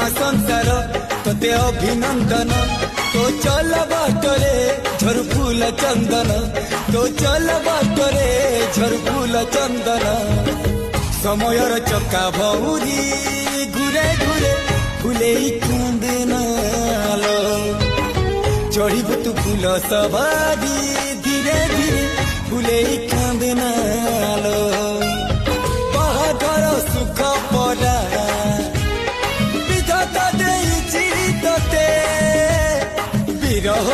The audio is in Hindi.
नूआ संसार तोते अभिनंदन तो चल बाटरे झरु फूल चंदन तो चल बाटरे झरु फूल चंदन समयर चक्का भौरी घुरे घुरे फुले कांदनालो चढ़ीबु तू फूल सवारी धीरे धीरे फुले कांदनालो बाहागर सुख पड़ा विधाता देइछि तोते विरह